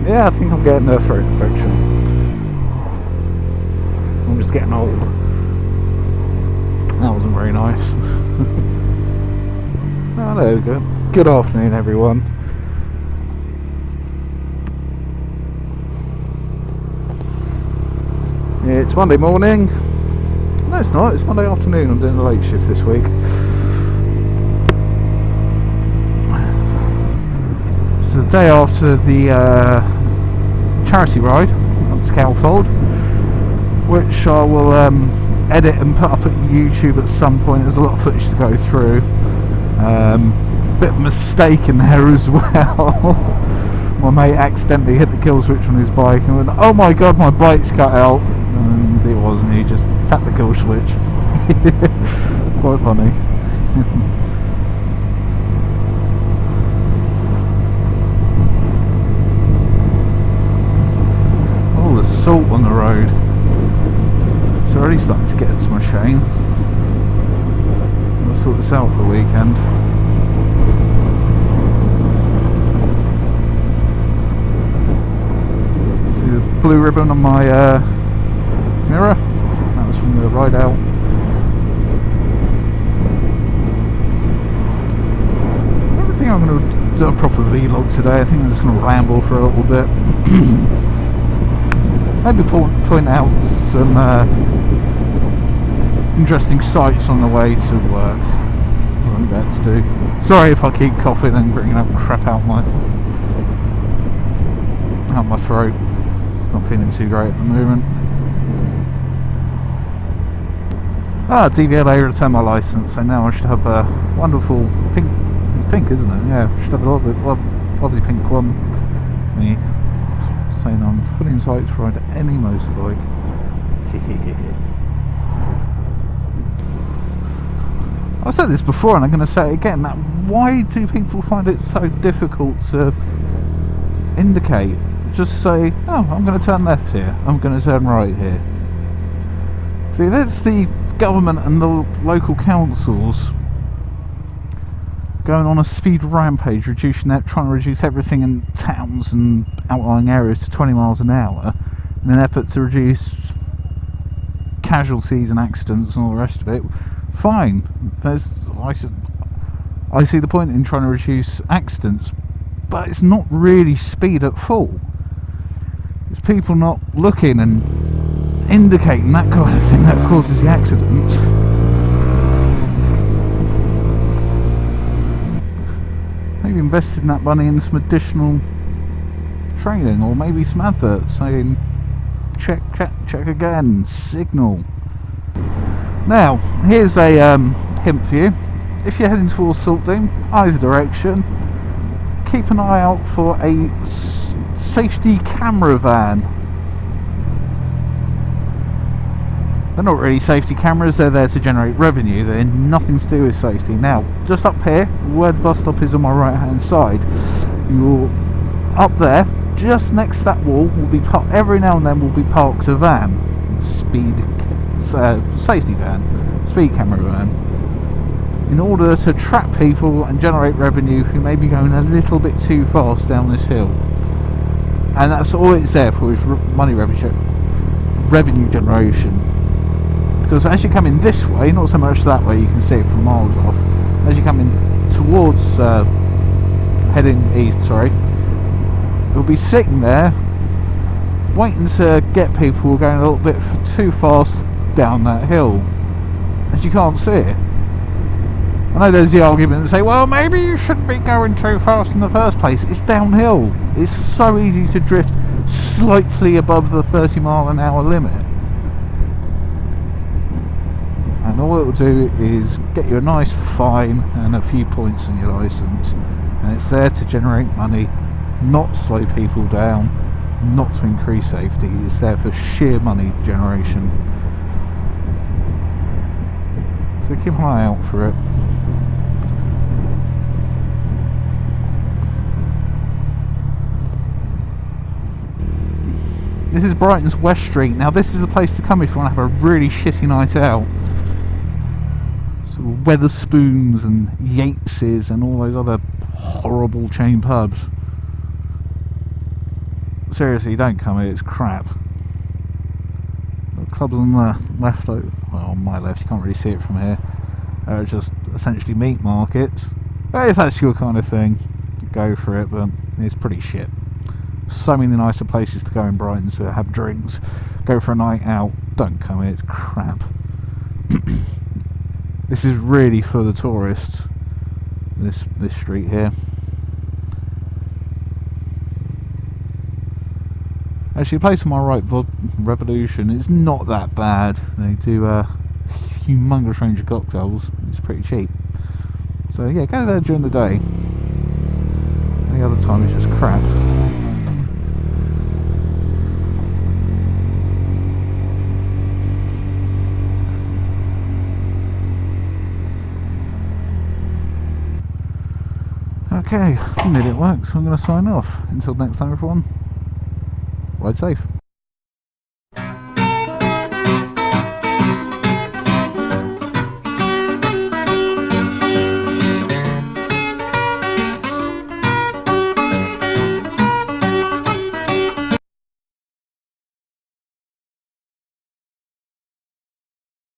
Yeah, I think I'm getting a throat infection. I'm just getting old. That wasn't very nice. Oh, there we go. Good afternoon, everyone. Yeah, it's Monday morning. No, it's not. It's Monday afternoon. I'm doing a late shift this week. It's the day after the charity ride up to Scaffold, which I will edit and put up at YouTube at some point. There's a lot of footage to go through. Bit of mistake in there as well. My mate accidentally hit the kill switch on his bike and went, "Oh my god, my bike's cut out," and it wasn't. He just tapped the kill switch. Quite funny. Oh, the salt on the road. It's already starting to get to my shame. I'll sort this out for the weekend. See the blue ribbon on my mirror? That was from the ride out. I don't think I'm going to do a proper vlog today. I think I'm just going to ramble for a little bit. Maybe point out some interesting sights on the way to work. What I'm about to do. Sorry if I keep coughing and bringing up crap out my throat. Not feeling too great at the moment. DVLA returned my licence, so now I should have a wonderful pink. It's pink, isn't it? Yeah, I should have a lovely pink one. Me saying I'm fully entitled to ride any motorbike. I've said this before and I'm going to say it again, that why do people find it so difficult to indicate? Just say, oh, I'm going to turn left here, I'm going to turn right here. See, that's the government and the local councils going on a speed rampage, trying to reduce everything in towns and outlying areas to 20 miles an hour in an effort to reduce casualties and accidents and all the rest of it. Fine, I see the point in trying to reduce accidents, but it's not really speed at full. It's people not looking and indicating that kind of thing that causes the accident. Maybe invested that money in some additional training, or maybe some adverts saying check again, signal. Now, here's a hint for you. If you're heading towards Saltdown, either direction, keep an eye out for a safety camera van. They're not really safety cameras, they're there to generate revenue. They're nothing to do with safety. Now, just up here, where the bus stop is on my right hand side, you'll up there, just next to that wall, will be every now and then will be parked a van, safety van, speed camera van, in order to trap people and generate revenue who may be going a little bit too fast down this hill. And that's all it's there for, is revenue generation. Because as you come in this way, not so much that way, you can see it from miles off. As you come in towards, heading east, sorry, you'll be sitting there waiting to get people who are going a little bit too fast down that hill, as you can't see it. I know there's the argument to say, well, maybe you shouldn't be going too fast in the first place. It's downhill. It's so easy to drift slightly above the 30-mile-an-hour limit. And all it will do is get you a nice fine and a few points on your licence. And it's there to generate money, not slow people down, not to increase safety. It's there for sheer money generation. So keep an eye out for it. This is Brighton's West Street. Now this is the place to come if you want to have a really shitty night out. sort of Weatherspoons and Yateses and all those other horrible chain pubs. Seriously, don't come here, it's crap. The clubs on the left, well, on my left, you can't really see it from here, are just essentially meat markets. But if that's your kind of thing, go for it, but it's pretty shit. So many nicer places to go in Brighton to have drinks, go for a night out. Don't come here, it's crap. This is really for the tourists, this street here. Actually, the place on my right, Revolution, is not that bad. They do humongous range of cocktails. It's pretty cheap. So yeah, go there during the day. Any other time it's just crap. Okay, I made it work, so I'm going to sign off. Until next time, everyone, ride safe.